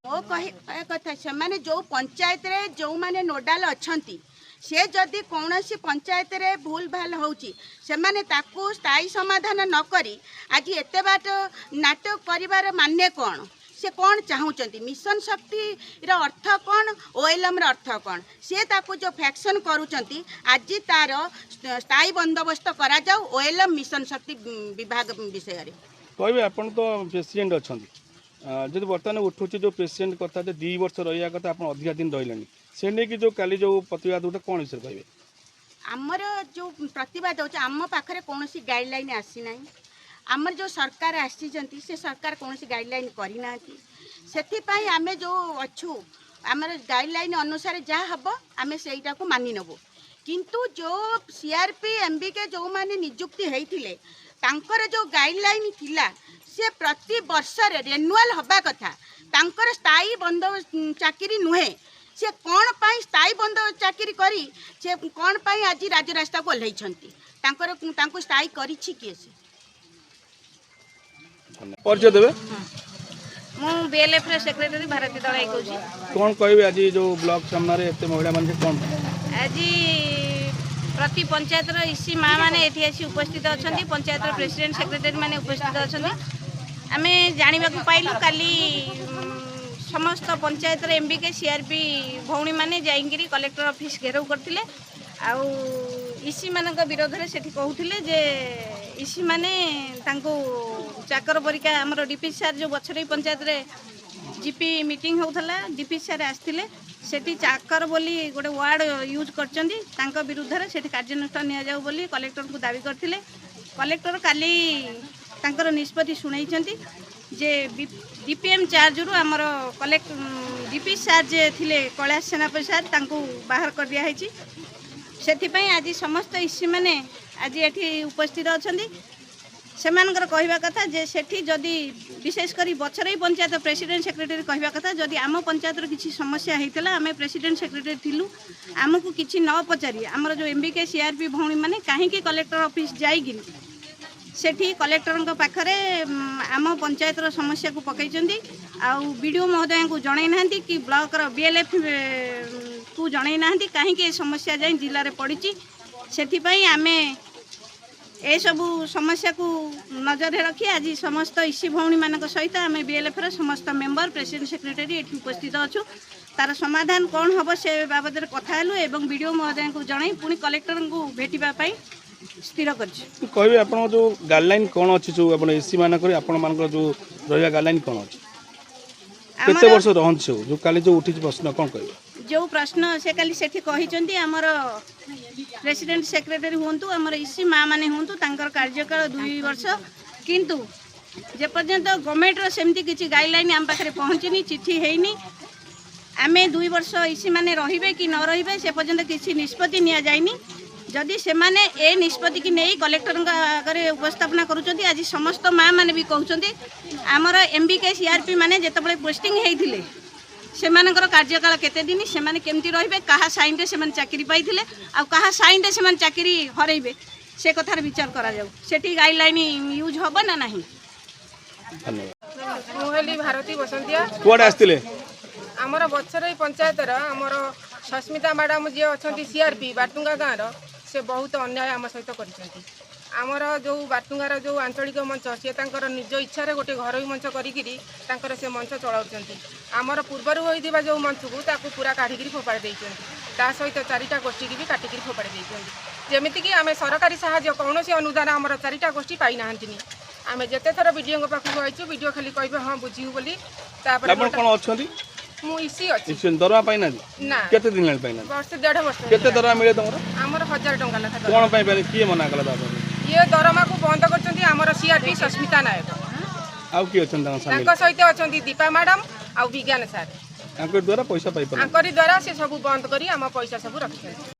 मो कह कथा से माने जो पंचायत रे जो माने नोडाल अछंती से जदि कौन सी पंचायत रे भूल भाल होची से माने ताकू स्थायी समाधान न करी आज एते बाट नाटक करिवार मान्य कौन से कौन चाहूचंती मिशन शक्ति रा अर्थ कौन ओएलएम रा अर्थ कौन से ताकू जो फैक्शन करूचंती आज तार स्थायी बंदोबस्त करा जाऊ ओएलएम मिशन शक्ति विभाग विषय रे कहबे अपन तो प्रेसिडेंट अछंती जब बर्तमान उठुचे जो प्रेसिडेंट कथा 2 वर्ष रहा कथा आप अधिका दिन रही से नहीं कि जो काली जो प्रतिवाद उठे कौन विषय कहे आमर जो प्रतिवाद होचे आम पाखरे कौन सी गाइडलाइन आसी ना आमर जो सरकार आसी से सरकार कौन सी गाइडलाइन करना से आम जो अच्छू आमर गाइडलाइन अनुसार जहाँ हम आम से मानि नबू किंतु जो सीआरपी एमबीके जो माने नियुक्ति होते तांकर जो गाइडलाइन थिला से प्रति वर्ष रेनुआल हवा कथा तांकर स्थायी बंद चाकरी नुहे से कौन पाई स्थायी बंद चाकरी करी से कौन पाई आज राजरास्ता को ओह्लैछंती तांको स्थायी करिछि किए से परिचय देबे मु बीएलएफ रे सेक्रेटरी भारती दलाई कहूची कौन कहबे आज जो ब्लॉक सामना रे एते महिला मन कौन आज प्रति पंचायत इसी माँ मैंने ये आसी उपस्थित अच्छा पंचायत प्रेसिडेंट सेक्रेटरी मैंने उपस्थित अच्छा आम जानवा पाइलु काली समस्त पंचायत एमबीके सीआरपी भौणी मैंने जाइए कलेक्टर ऑफिस घेराव करते इसी मान विरोध में से कहते जे इसी माने चाकर परिका आमर डीपी सार जो बछरई पंचायत रे जीपी मीटिंग होता डीपी सार आसते सेठी चाकर बोली गोटे वार्ड यूज कर विरुद्ध में से कार्यानुष्ठान नियाजाऊ बोली कलेक्टर को दाबी करते कलेक्टर काली तांकर निष्पत्ति शुणाई जे डीपीएम चार्ज रु आमर कलेक्ट डीपी सार जे थिले कैलाश सेनापति सार तांको बाहर कर दिया है से आज समस्त इसी मैंने आज ये उपस्थित अच्छा से कहवा कथा जे सेठी जदि विशेषकर बछरई पंचायत प्रेसिडेंट सेक्रेटरी कहवा कथा जदि आम पंचायत किसी समस्या होता आम प्रेसिडेंट सेक्रेटरी थिलु आमको किसी न पचारि आमर जो एमबीके सीआरपी भौणी मैंने कहीं कलेक्टर ऑफिस जाइए सेठी कलेक्टर पाखरे आम पंचायत समस्या को पकई आउ बीडीओ महोदय को जन ना कि ब्लॉक बीएलएफ को जन ना कहीं समस्या जाए जिले में पड़ी से आम ए सबू समस्या को नजर रखी आज समस्त इसी भौणी मान सहित आम बीएलएफ समस्त मेंबर प्रेसिडेंट सेक्रेटरी ये उपस्थित अच्छु तार समाधान कौन हम से बाबद कथा एवं बीडीओ महोदय को जन पुणी कलेक्टर को भेटापी स्थिर कर आप जो गाइडलाइन कौन अच्छी जो एसी मानक जो रहा गाइडलाइन कौन अच्छी केते वर्ष रहन जो काली जो उठी प्रश्न कौन कह जो प्रश्न से काली सेठी कही आमर प्रेसिडेंट सेक्रेटरी हूँ आमर इसी माँ मैंने हूँ कार्यकाल 2 वर्ष किंतु जेपर्यंत गवर्नमेंट सेमती किसी गाइडलाइन आम पाखे पहुँचनी चिठी है आम 2 वर्ष इसी मैंने रे कि न रे से पर्यंत किसी निष्पत्ति नि जाइनी जदि से माने ए निष्पत्ति की नहीं कलेक्टर आगे उपस्थापना करुँच आज समस्त माँ मैंने भी कहते आमर एमबीके सीआरपी मैंने जिते पोस्टिंग होते से कार्यकाल केते दिन से केमती रे क्या साइन से चाकरी पाई आ क्या साइन से चाकरी हरइबे से कथार विचार करा जाऊ सेठी गाइडलाइन यूज हम ना नहीं मुहली भारती बसंतिया कुआडे आस्तिले आमर बछरई पंचायत आमर सस्मिता मैडम जी अच्छा सीआरपी बाटुंगा गाँव से बहुत अन्याय आम सहित कर आमर जो बाटुंगार जो आंचलिक मंच सी निज इच्छा गोटे घरोई मंच कर से मंच चलाऊँ आमर पूर्वर होता जो मंच को पूरा काढ़ी फोपाड़ी देते सहित 4टा गोष्ठी भी काटिक फोपाड़ी देते जमीक आम सरकारी साहाय्य कौन अनुदान आमर 4टा गोष्ठी पाई ना आम जिते थर वीडियो पाखक आईचु वीडियो खाली कहे हाँ बुझू बोली मुसी अच्छी दरमा पाई ना केते दिन पाई वर्ष 1.5 वर्ष केते दरमा मिले तुमरो हमर 1000 टंका लेखा कोन पाई पाई किए मना कला बाबा ये दरमा को बंद करछंती हमर सीआरपी सस्मिता नायक आउ की अछन तांको सहित अछंती दीपा मैडम आउ विज्ञान सर तांको द्वारा पैसा पाई तांकरी द्वारा से सब बंद करी हम पैसा सब रखछन।